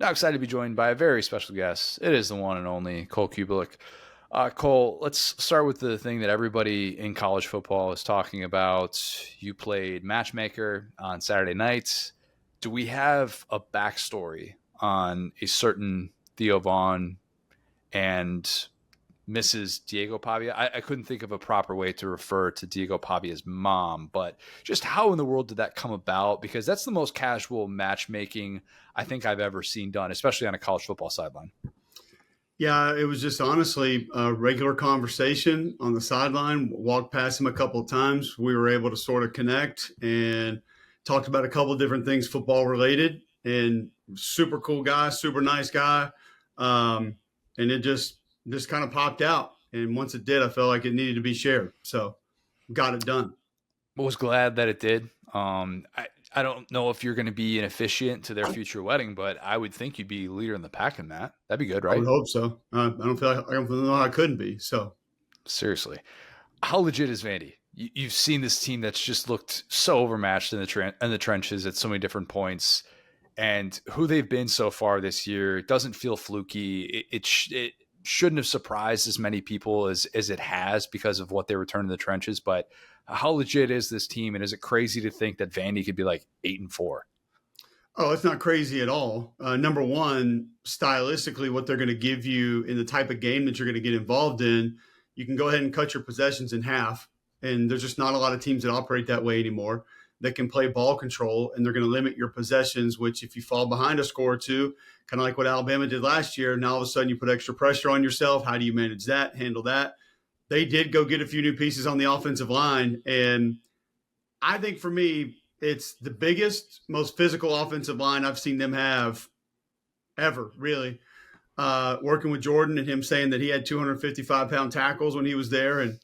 Now excited to be joined by a very special guest. It is the one and only Cole Cubelic. Cole, let's start with the thing that everybody in college football is talking about. You played matchmaker on Saturday nights. Do we have a backstory on a certain Theo Vaughn and Mrs. Diego Pavia? I couldn't think of a proper way to refer to Diego Pavia's mom, but just how in the world did that come about? Because that's the most casual matchmaking I think I've ever seen done, especially on a college football sideline. Yeah, it was just honestly a regular conversation on the sideline. Walked past him a couple of times. We were able to sort of connect and talked about a couple of different things football related. And super cool guy, super nice guy. And it just kind of popped out. And once it did, I felt like it needed to be shared. So got it done. I was glad that it did. I don't know if you're going to be an officiant to their future wedding, but I would think you'd be leader in the pack in that. That'd be good, right? I would hope so. I don't know how I couldn't be. So seriously, how legit is Vandy? You've seen this team that's just looked so overmatched in the trenches at so many different points, and who they've been so far this year doesn't feel fluky. It shouldn't have surprised as many people as it has because of what they return in the trenches. But how legit is this team, and is it crazy to think that Vandy could be like 8-4? Oh, it's not crazy at all. Number one, stylistically, what they're going to give you in the type of game that you're going to get involved in, you can go ahead and cut your possessions in half. And there's just not a lot of teams that operate that way anymore that can play ball control, and they're going to limit your possessions, which if you fall behind a score or two, kind of like what Alabama did last year, now all of a sudden you put extra pressure on yourself. How do you manage that, handle that? They did go get a few new pieces on the offensive line. And I think for me, it's the biggest, most physical offensive line I've seen them have ever, really. Working with Jordan and him saying that he had 255-pound tackles when he was there. And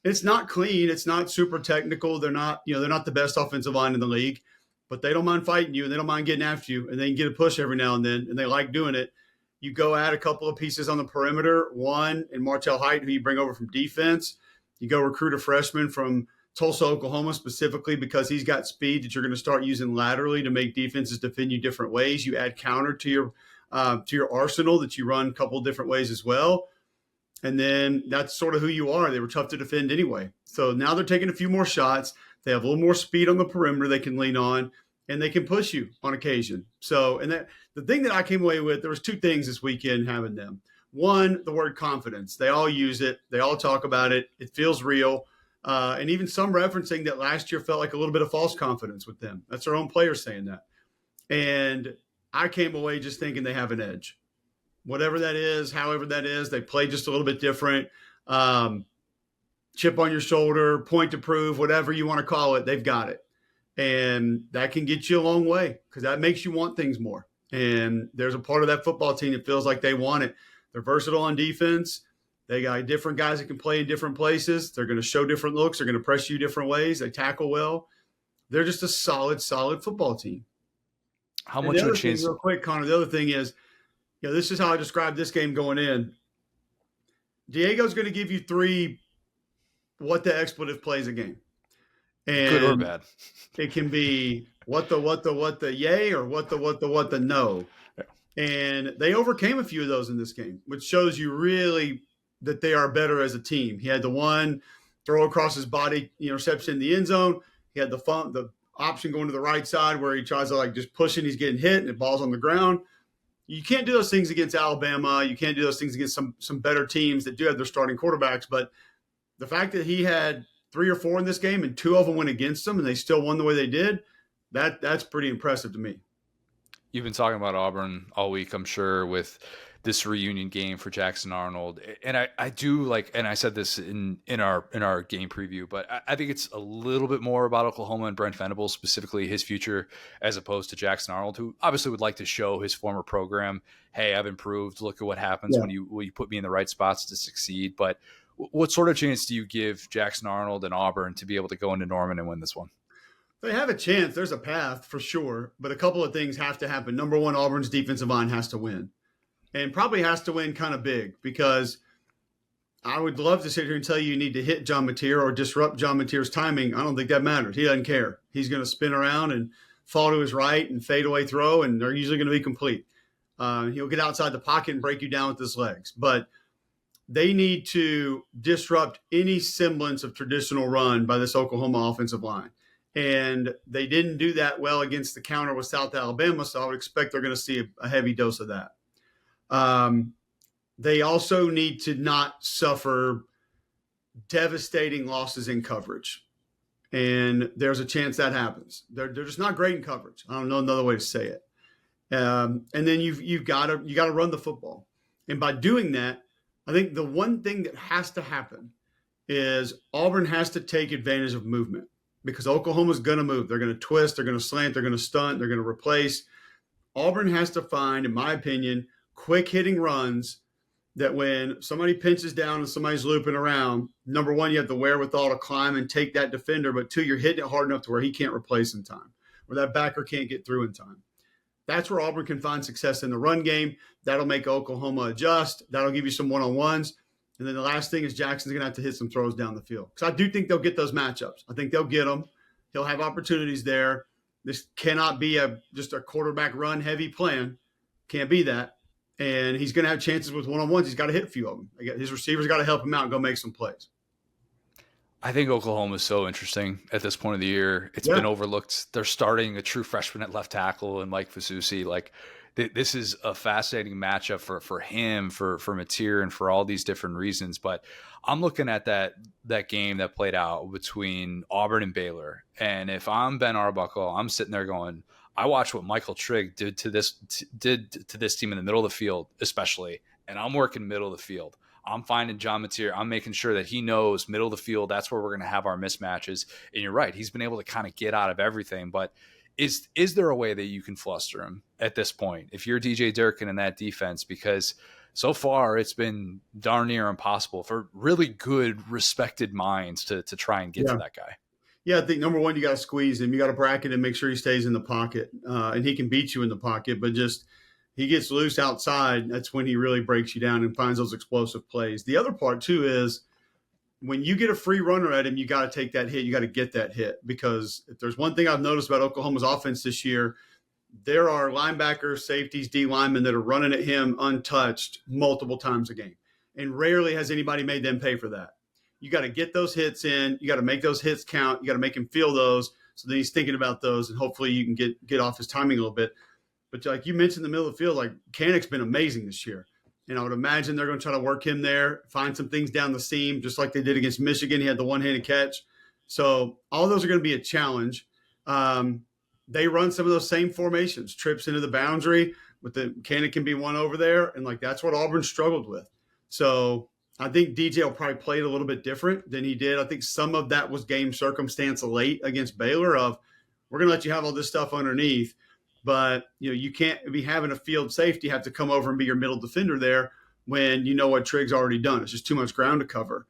it's not clean. It's not super technical. They're not the best offensive line in the league, but they don't mind fighting you and they don't mind getting after you, and they can get a push every now and then, and they like doing it. You go add a couple of pieces on the perimeter, one in Martell Height, who you bring over from defense. You go recruit a freshman from Tulsa, Oklahoma, specifically because he's got speed that you're going to start using laterally to make defenses defend you different ways. You add counter to your arsenal that you run a couple of different ways as well. And then that's sort of who you are. They were tough to defend anyway. So now they're taking a few more shots. They have a little more speed on the perimeter they can lean on, and they can push you on occasion. So, and the thing that I came away with, there was two things this weekend having them. One, the word confidence. They all use it. They all talk about it. It feels real. And even some referencing that last year felt like a little bit of false confidence with them. That's their own players saying that. And I came away just thinking they have an edge. Whatever that is, however that is, they play just a little bit different. Chip on your shoulder, point to prove, whatever you want to call it, they've got it. And that can get you a long way because that makes you want things more. And there's a part of that football team that feels like they want it. They're versatile on defense. They got different guys that can play in different places. They're going to show different looks. They're going to press you different ways. They tackle well. They're just a solid football team. How much of a chance? Real quick, Connor, the other thing is, this is how I described this game going in. Diego's going to give you 3 what the expletive plays a game. And good or bad. It can be what the yay or what the no. And they overcame a few of those in this game, which shows you really that they are better as a team. He had the one throw across his body, interception in the end zone. He had the option going to the right side where he tries to just push it. He's getting hit and the ball's on the ground. You can't do those things against Alabama. You can't do those things against some better teams that do have their starting quarterbacks. But the fact that he had 3 or 4 in this game and 2 of them went against them and they still won the way they did, that's pretty impressive to me. You've been talking about Auburn all week, I'm sure, with this reunion game for Jackson Arnold. And I do like, and I said this in our game preview, but I think it's a little bit more about Oklahoma and Brent Venables, specifically his future, as opposed to Jackson Arnold, who obviously would like to show his former program, hey, I've improved. Look at what happens when you put me in the right spots to succeed. But what sort of chance do you give Jackson Arnold and Auburn to be able to go into Norman and win this one? They have a chance. There's a path for sure, but a couple of things have to happen. Number one, Auburn's defensive line has to win, and probably has to win kind of big, because I would love to sit here and tell you need to hit John Mateer or disrupt John Mateer's timing. I don't think that matters. He doesn't care. He's going to spin around and fall to his right and fade away throw, and they're usually going to be complete. He'll get outside the pocket and break you down with his legs. But they need to disrupt any semblance of traditional run by this Oklahoma offensive line. And they didn't do that well against the counter with South Alabama, so I would expect they're going to see a heavy dose of that. They also need to not suffer devastating losses in coverage. And there's a chance that happens. They're just not great in coverage. I don't know another way to say it. And then you've got to run the football. And by doing that, I think the one thing that has to happen is Auburn has to take advantage of movement, because Oklahoma's going to move. They're going to twist, they're going to slant, they're going to stunt, they're going to replace. Auburn has to find, in my opinion, quick hitting runs that when somebody pinches down and somebody's looping around, number one, you have the wherewithal to climb and take that defender, but two, you're hitting it hard enough to where he can't replace in time, or that backer can't get through in time. That's where Auburn can find success in the run game. That'll make Oklahoma adjust. That'll give you some one-on-ones. And then the last thing is Jackson's going to have to hit some throws down the field, because I do think they'll get those matchups. I think they'll get them. He'll have opportunities there. This cannot be just a quarterback run-heavy plan. Can't be that. And he's going to have chances with one-on-ones. He's got to hit a few of them. His receivers got to help him out and go make some plays. I think Oklahoma is so interesting at this point of the year. It's been overlooked. They're starting a true freshman at left tackle and Mike Fasusi. Like, this is a fascinating matchup for him, for Mateer, and for all these different reasons. But I'm looking at that game that played out between Auburn and Baylor. And if I'm Ben Arbuckle, I'm sitting there going, I watched what Michael Trigg did to this team in the middle of the field, especially, and I'm working middle of the field. I'm finding John Mateer. I'm making sure that he knows middle of the field. That's where we're going to have our mismatches. And you're right. He's been able to kind of get out of everything. But is there a way that you can fluster him at this point if you're DJ Durkin in that defense? Because so far it's been darn near impossible for really good, respected minds to try and get to that guy. Yeah, I think number one, you got to squeeze him. You got to bracket him, make sure he stays in the pocket. And he can beat you in the pocket, but just he gets loose outside. That's when he really breaks you down and finds those explosive plays. The other part, too, is when you get a free runner at him, you got to take that hit. You got to get that hit, because if there's one thing I've noticed about Oklahoma's offense this year, there are linebackers, safeties, D linemen that are running at him untouched multiple times a game. And rarely has anybody made them pay for that. You got to get those hits in. You got to make those hits count. You got to make him feel those. So then he's thinking about those, and hopefully you can get off his timing a little bit. But like you mentioned, in the middle of the field, like Canic's been amazing this year. And I would imagine they're going to try to work him there, find some things down the seam, just like they did against Michigan. He had the one-handed catch. So all those are going to be a challenge. They run some of those same formations, trips into the boundary, with the Canic can be one over there. And like, that's what Auburn struggled with. So I think DJ will probably play it a little bit different than he did. I think some of that was game circumstance late against Baylor of, we're going to let you have all this stuff underneath. But, you can't be having a field safety have to come over and be your middle defender there when you know what Trigg's already done. It's just too much ground to cover.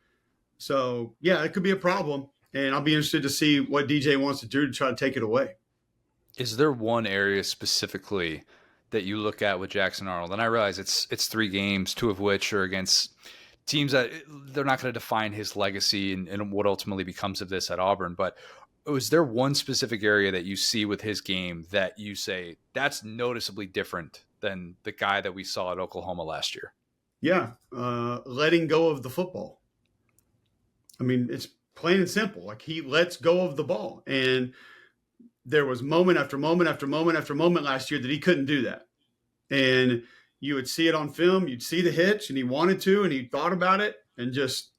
So, yeah, it could be a problem. And I'll be interested to see what DJ wants to do to try to take it away. Is there one area specifically that you look at with Jackson Arnold? And I realize it's 3 games, 2 of which are against teams that they're not going to define his legacy and what ultimately becomes of this at Auburn. But is there one specific area that you see with his game that you say that's noticeably different than the guy that we saw at Oklahoma last year? Yeah, letting go of the football. I mean, it's plain and simple. Like, he lets go of the ball. And there was moment after moment after moment after moment last year that he couldn't do that. And you would see it on film. You'd see the hitch, and he wanted to, and he thought about it and just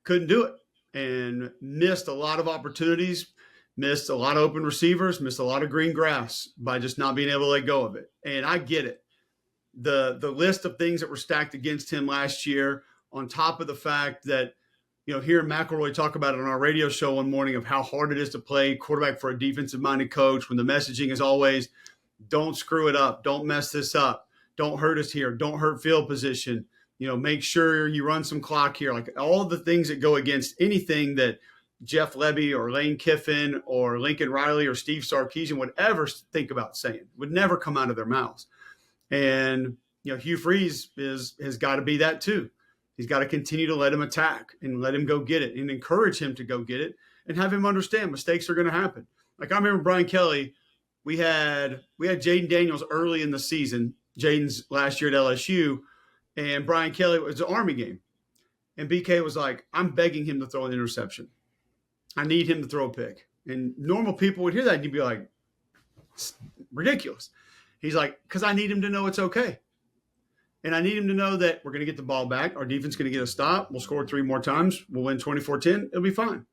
couldn't do it. And missed a lot of opportunities, missed a lot of open receivers, missed a lot of green grass by just not being able to let go of it. And I get it. The list of things that were stacked against him last year, on top of the fact that, hearing McElroy talk about it on our radio show one morning of how hard it is to play quarterback for a defensive-minded coach, when the messaging is always, don't screw it up, don't mess this up, don't hurt us here, don't hurt field position, make sure you run some clock here. Like, all the things that go against anything that Jeff Lebby or Lane Kiffin or Lincoln Riley or Steve Sarkisian would ever think about saying, would never come out of their mouths. And, Hugh Freeze has got to be that too. He's got to continue to let him attack and let him go get it and encourage him to go get it and have him understand mistakes are going to happen. Like, I remember Brian Kelly, we had Jaden Daniels early in the season. Jaden's last year at LSU, and Brian Kelly, it was an Army game. And BK was like, I'm begging him to throw an interception. I need him to throw a pick. And normal people would hear that and you'd be like, it's ridiculous. He's like, because I need him to know it's okay. And I need him to know that we're going to get the ball back. Our defense is going to get a stop. We'll score 3 more times. We'll win 24-10. It'll be fine.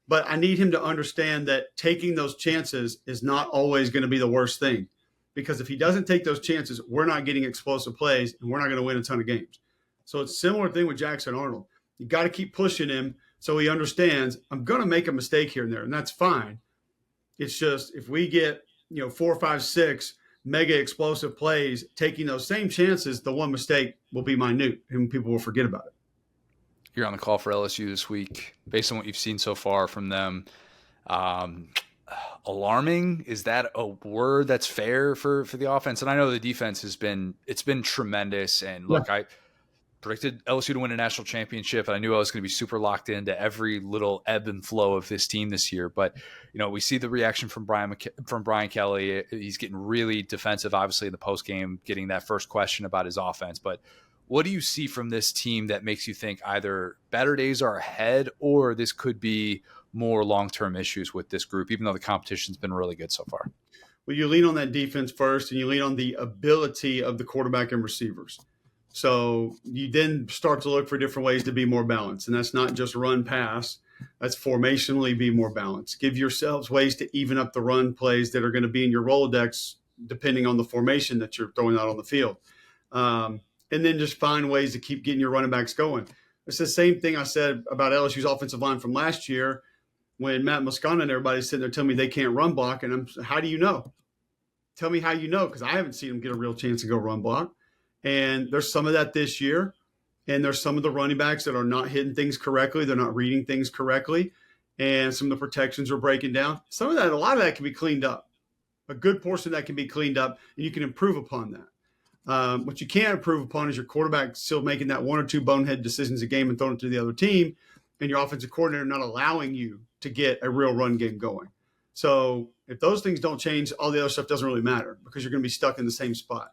But I need him to understand that taking those chances is not always going to be the worst thing. Because if he doesn't take those chances, we're not getting explosive plays and we're not going to win a ton of games. So it's a similar thing with Jackson Arnold. You got to keep pushing him so he understands I'm going to make a mistake here and there, and that's fine. It's just if we get 4, 5, 6 mega explosive plays, taking those same chances, the one mistake will be minute and people will forget about it. You're on the call for LSU this week. Based on what you've seen so far from them, alarming, is that a word that's fair for the offense? And I know the defense has been tremendous. And look, I predicted LSU to win a national championship, and I knew I was going to be super locked into every little ebb and flow of this team this year. But we see the reaction from Brian Kelly. He's getting really defensive, obviously in the post game, getting that first question about his offense. But what do you see from this team that makes you think either better days are ahead or this could be more long-term issues with this group, even though the competition's been really good so far? Well, you lean on that defense first, and you lean on the ability of the quarterback and receivers. So you then start to look for different ways to be more balanced. And that's not just run pass. That's formationally be more balanced. Give yourselves ways to even up the run plays that are going to be in your Rolodex, depending on the formation that you're throwing out on the field. And then just find ways to keep getting your running backs going. It's the same thing I said about LSU's offensive line from last year when Matt Moscona and everybody's sitting there telling me they can't run block. And how do you know? Tell me how you know, because I haven't seen them get a real chance to go run block. And there's some of that this year. And there's some of the running backs that are not hitting things correctly. They're not reading things correctly. And some of the protections are breaking down. Some of that, a lot of that can be cleaned up. A good portion of that can be cleaned up, and you can improve upon that. What you can't improve upon is your quarterback still making that 1 or 2 bonehead decisions a game and throwing it to the other team, and your offensive coordinator not allowing you to get a real run game going. So if those things don't change, all the other stuff doesn't really matter because you're going to be stuck in the same spot.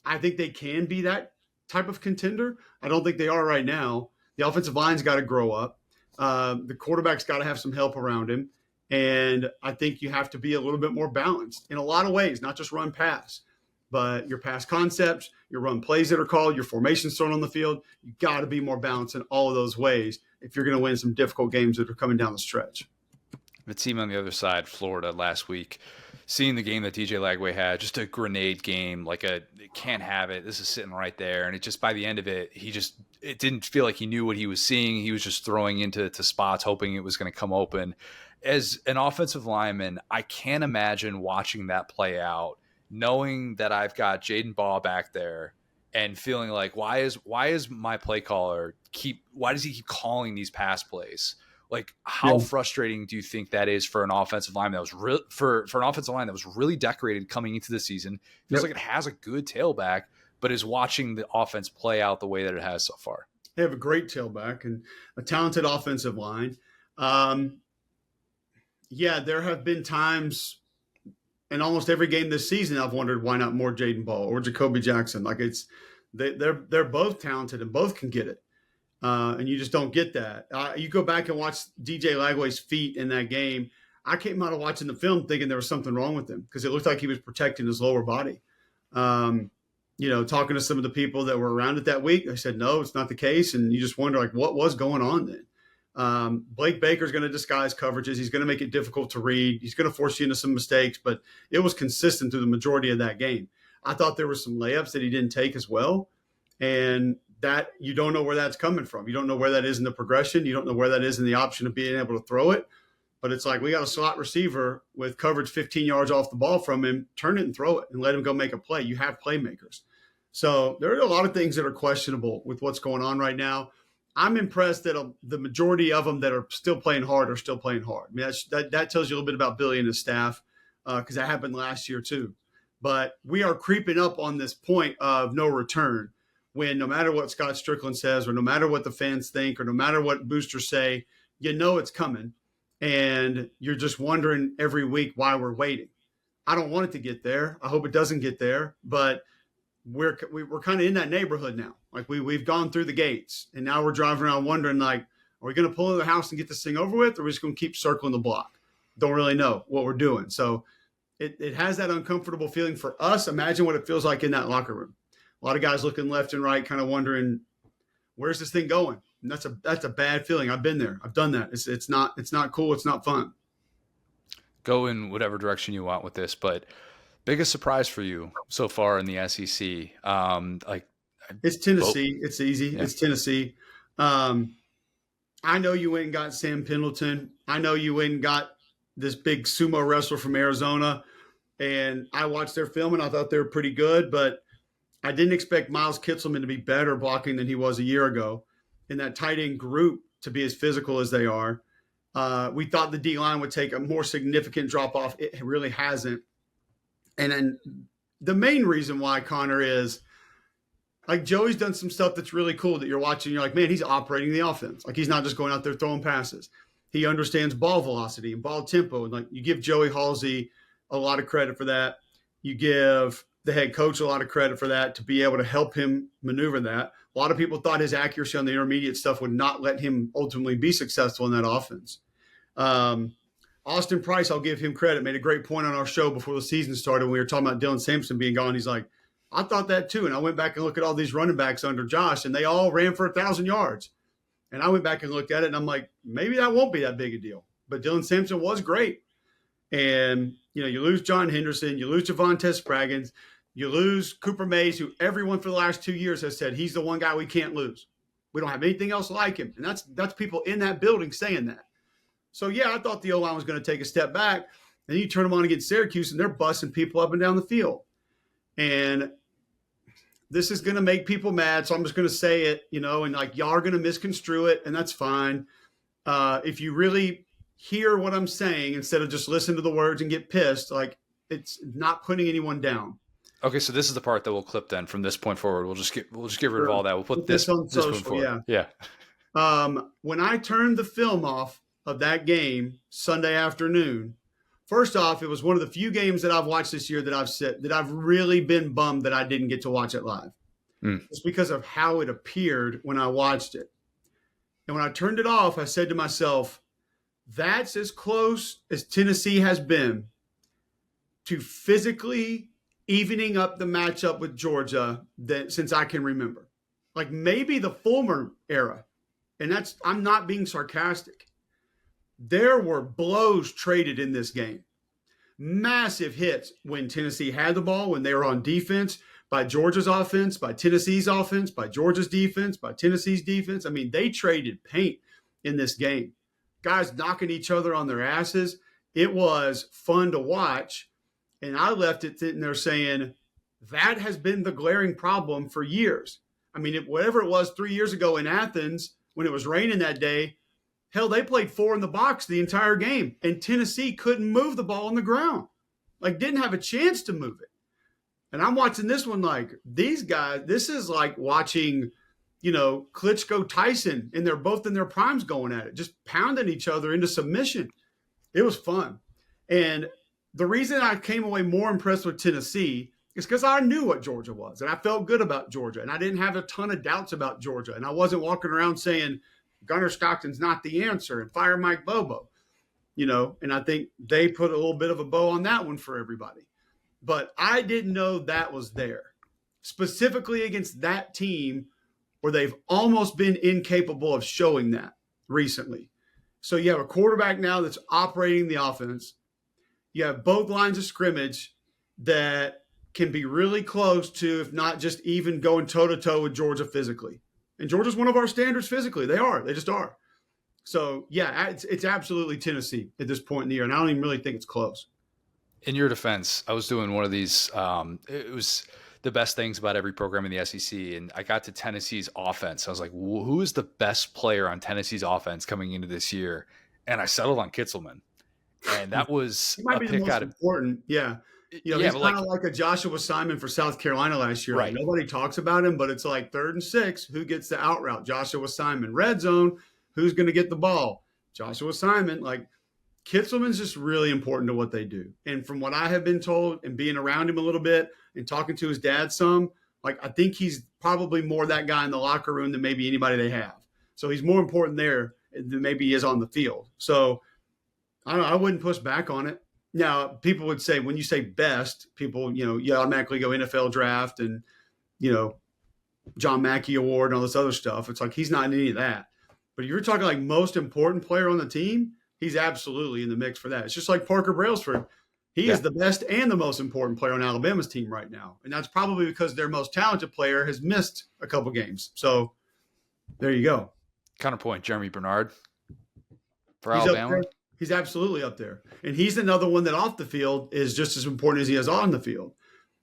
I think they can be that type of contender. I don't think they are right now. The offensive line's got to grow up. The quarterback's got to have some help around him. And I think you have to be a little bit more balanced in a lot of ways, not just run pass, but your pass concepts, your run plays that are called, your formations thrown on the field. You got to be more balanced in all of those ways if you're going to win some difficult games that are coming down the stretch. The team on the other side, Florida, last week, seeing the game that DJ Lagway had, just a grenade game, like can't have it. This is sitting right there. And it just, by the end of it, it didn't feel like he knew what he was seeing. He was just throwing into spots, hoping it was going to come open. As an offensive lineman, I can't imagine watching that play out, knowing that I've got Jaden Ball back there and feeling like, why is my play caller why does he keep calling these pass plays? Like, how frustrating do you think that is for an offensive line that was for an offensive line that was really decorated coming into the season? Feels like it has a good tailback, but is watching the offense play out the way that it has so far. They have a great tailback and a talented offensive line. There have been times in almost every game this season I've wondered why not more Jaden Ball or Jacoby Jackson. Like they're both talented and both can get it. And you just don't get that. You go back and watch DJ Lagway's feet in that game. I came out of watching the film thinking there was something wrong with him because it looked like he was protecting his lower body. Talking to some of the people that were around it that week, they said, no, it's not the case. And you just wonder, like, what was going on then? Blake Baker's going to disguise coverages. He's going to make it difficult to read. He's going to force you into some mistakes, but it was consistent through the majority of that game. I thought there were some layups that he didn't take as well. And that you don't know where that's coming from. You don't know where that is in the progression. You don't know where that is in the option of being able to throw it. But it's like we got a slot receiver with coverage 15 yards off the ball from him. Turn it and throw it and let him go make a play. You have playmakers. So there are a lot of things that are questionable with what's going on right now. I'm impressed that the majority of them that are still playing hard are still playing hard. I mean, that tells you a little bit about Billy and his staff because that happened last year too. But we are creeping up on this point of no return when no matter what Scott Strickland says or no matter what the fans think or no matter what boosters say, you know it's coming. And you're just wondering every week why we're waiting. I don't want it to get there. I hope it doesn't get there. But we're kind of in that neighborhood now. Like we've gone through the gates, and now we're driving around wondering, like, are we going to pull into the house and get this thing over with, or are we just going to keep circling the block? Don't really know what we're doing. So it has that uncomfortable feeling for us. Imagine what it feels like in that locker room. A lot of guys looking left and right, kind of wondering, where's this thing going? And that's a bad feeling. I've been there. I've done that. It's not cool. It's not fun. Go in whatever direction you want with this, but biggest surprise for you so far in the SEC? It's Tennessee. It's easy. Yeah. It's Tennessee. I know you went and got Sam Pendleton. I know you went and got this big sumo wrestler from Arizona. And I watched their film and I thought they were pretty good, but I didn't expect Miles Kitselman to be better blocking than he was a year ago. In that tight end group to be as physical as they are. We thought the D-line would take a more significant drop off. It really hasn't. And then the main reason why, Connor, is like Joey's done some stuff that's really cool that you're watching. You're like, man, he's operating the offense. Like he's not just going out there throwing passes. He understands ball velocity and ball tempo. And like you give Joey Halsey a lot of credit for that. You give the head coach a lot of credit for that, to be able to help him maneuver that. A lot of people thought his accuracy on the intermediate stuff would not let him ultimately be successful in that offense. Austin Price, I'll give him credit, made a great point on our show before the season started when we were talking about Dylan Sampson being gone. He's like, I thought that too. And I went back and looked at all these running backs under Josh, and they all ran for 1,000 yards. And I went back and looked at it, and I'm like, maybe that won't be that big a deal. But Dylan Sampson was great. And, you know, you lose John Henderson, you lose Javonte Spraggins, you lose Cooper Mays, who everyone for the last 2 years has said he's the one guy we can't lose. We don't have anything else like him. And that's people in that building saying that. So, yeah, I thought the O-line was going to take a step back. And you turn them on against Syracuse, and they're busting people up and down the field. And this is going to make people mad, so I'm just going to say it, you know, and like y'all are going to misconstrue it, and that's fine. If you really hear what I'm saying instead of just listen to the words and get pissed, like it's not putting anyone down. Okay, so this is the part that we'll clip then from this point forward. We'll just get rid of all that. We'll put this on this social, one forward. yeah. When I turned the film off of that game Sunday afternoon, first off, it was one of the few games that I've watched this year that I've said that I've really been bummed that I didn't get to watch it live. It's because of how it appeared when I watched it. And when I turned it off, I said to myself, that's as close as Tennessee has been to physically evening up the matchup with Georgia since I can remember. Like maybe the Fulmer era. And I'm not being sarcastic. There were blows traded in this game. Massive hits when Tennessee had the ball, when they were on defense, by Georgia's offense, by Tennessee's offense, by Georgia's defense, by Tennessee's defense. I mean, they traded paint in this game. Guys knocking each other on their asses. It was fun to watch. And I left it sitting there saying, that has been the glaring problem for years. I mean, whatever it was 3 years ago in Athens, when it was raining that day, hell, they played 4 in the box the entire game. And Tennessee couldn't move the ball on the ground. Like, didn't have a chance to move it. And I'm watching this one like, these guys, this is like watching, you know, Klitschko Tyson, and they're both in their primes going at it, just pounding each other into submission. It was fun. And the reason I came away more impressed with Tennessee is because I knew what Georgia was, and I felt good about Georgia, and I didn't have a ton of doubts about Georgia. And I wasn't walking around saying, Gunnar Stockton's not the answer and fire Mike Bobo, you know, and I think they put a little bit of a bow on that one for everybody. But I didn't know that was there, specifically against that team where they've almost been incapable of showing that recently. So you have a quarterback now that's operating the offense. You have both lines of scrimmage that can be really close to, if not just even going toe-to-toe with Georgia physically. And Georgia's one of our standards physically. They are. They just are. So, yeah, it's absolutely Tennessee at this point in the year, and I don't even really think it's close. In your defense, I was doing one of these. It was the best things about every program in the SEC, and I got to Tennessee's offense. I was like, who is the best player on Tennessee's offense coming into this year? And I settled on Kitselman. And that was he might be the most important. Yeah. You know, yeah, he's kind of like a Joshua Simon for South Carolina last year. Right. Like, nobody talks about him, but it's like 3rd and 6. Who gets the out route? Joshua Simon. Red zone. Who's going to get the ball? Joshua Simon. Like, Kitselman's just really important to what they do. And from what I have been told and being around him a little bit and talking to his dad some, Like, I think he's probably more that guy in the locker room than maybe anybody they have. So he's more important there than maybe he is on the field. So I don't know, I wouldn't push back on it. Now, people would say, when you say best, people, you automatically go NFL draft and, John Mackey Award and all this other stuff. It's like he's not in any of that. But if you're talking like most important player on the team, he's absolutely in the mix for that. It's just like Parker Brailsford. He is the best and the most important player on Alabama's team right now. And that's probably because their most talented player has missed a couple games. So there you go. Counterpoint, Jeremy Bernard for He's Alabama. He's absolutely up there. And he's another one that off the field is just as important as he is on the field.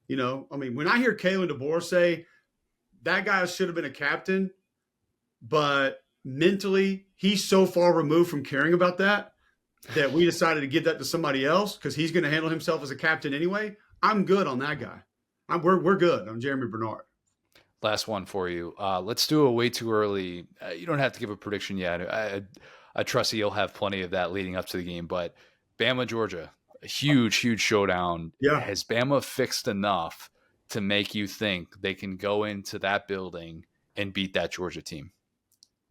When I hear Kalen DeBoer say that guy should have been a captain, but mentally he's so far removed from caring about that we decided to give that to somebody else because he's going to handle himself as a captain anyway. I'm good on that guy. We're good on Jeremy Bernard. Last one for you. Let's do a way too early. You don't have to give a prediction yet. I trust that you'll have plenty of that leading up to the game. But Bama, Georgia, a huge, huge showdown. Yeah. Has Bama fixed enough to make you think they can go into that building and beat that Georgia team?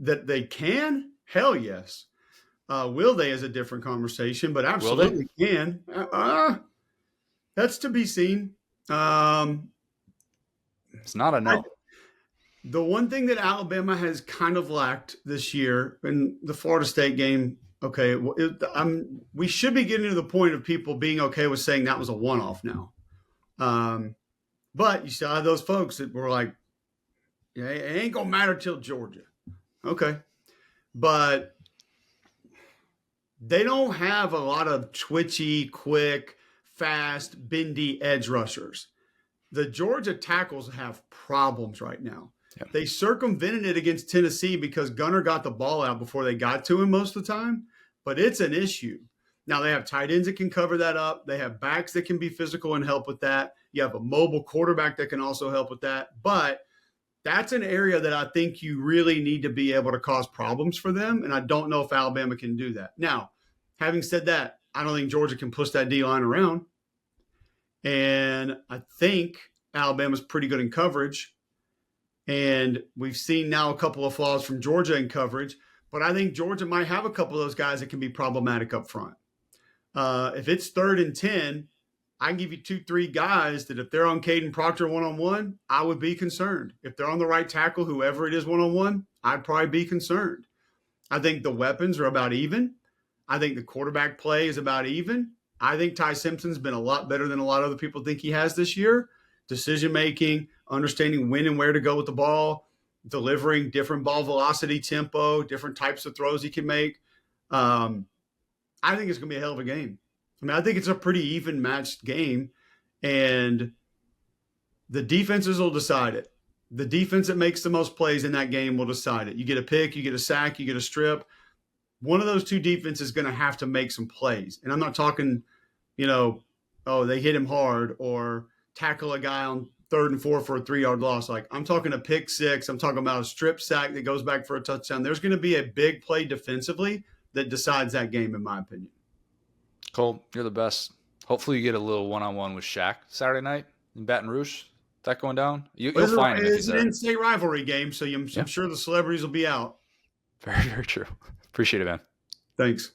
That they can? Hell yes. Will they is a different conversation, but absolutely can. That's to be seen. It's not a no. The one thing that Alabama has kind of lacked this year in the Florida State game, okay, we should be getting to the point of people being okay with saying that was a one-off now. But you still have those folks that were like, yeah, it ain't going to matter till Georgia. Okay. But they don't have a lot of twitchy, quick, fast, bendy edge rushers. The Georgia tackles have problems right now. Yep. They circumvented it against Tennessee because Gunner got the ball out before they got to him most of the time, but it's an issue. Now they have tight ends that can cover that up. They have backs that can be physical and help with that. You have a mobile quarterback that can also help with that. But that's an area that I think you really need to be able to cause problems for them, and I don't know if Alabama can do that. Now, having said that, I don't think Georgia can push that D-line around, and I think Alabama's pretty good in coverage. And we've seen now a couple of flaws from Georgia in coverage, but I think Georgia might have a couple of those guys that can be problematic up front. If it's 3rd and 10, I can give you 2-3 guys that if they're on Caden Proctor one-on-one, I would be concerned. If they're on the right tackle, whoever it is one-on-one, I'd probably be concerned. I think the weapons are about even. I think the quarterback play is about even. I think Ty Simpson's been a lot better than a lot of other people think he has this year. Decision-making, understanding when and where to go with the ball, delivering different ball velocity, tempo, different types of throws he can make. I think it's going to be a hell of a game. I think it's a pretty even matched game, and the defenses will decide it. The defense that makes the most plays in that game will decide it. You get a pick, you get a sack, you get a strip. One of those two defenses is going to have to make some plays. And I'm not talking, they hit him hard or tackle a guy on 3rd and 4 for a 3-yard loss. Like, I'm talking a pick six. I'm talking about a strip sack that goes back for a touchdown. There's going to be a big play defensively that decides that game, in my opinion. Cole, you're the best. Hopefully you get a little one-on-one with Shaq Saturday night in Baton Rouge. Is that going down? You'll find him if he's there. It's an in-state rivalry game, so I'm sure the celebrities will be out. Very, very true. Appreciate it, man. Thanks.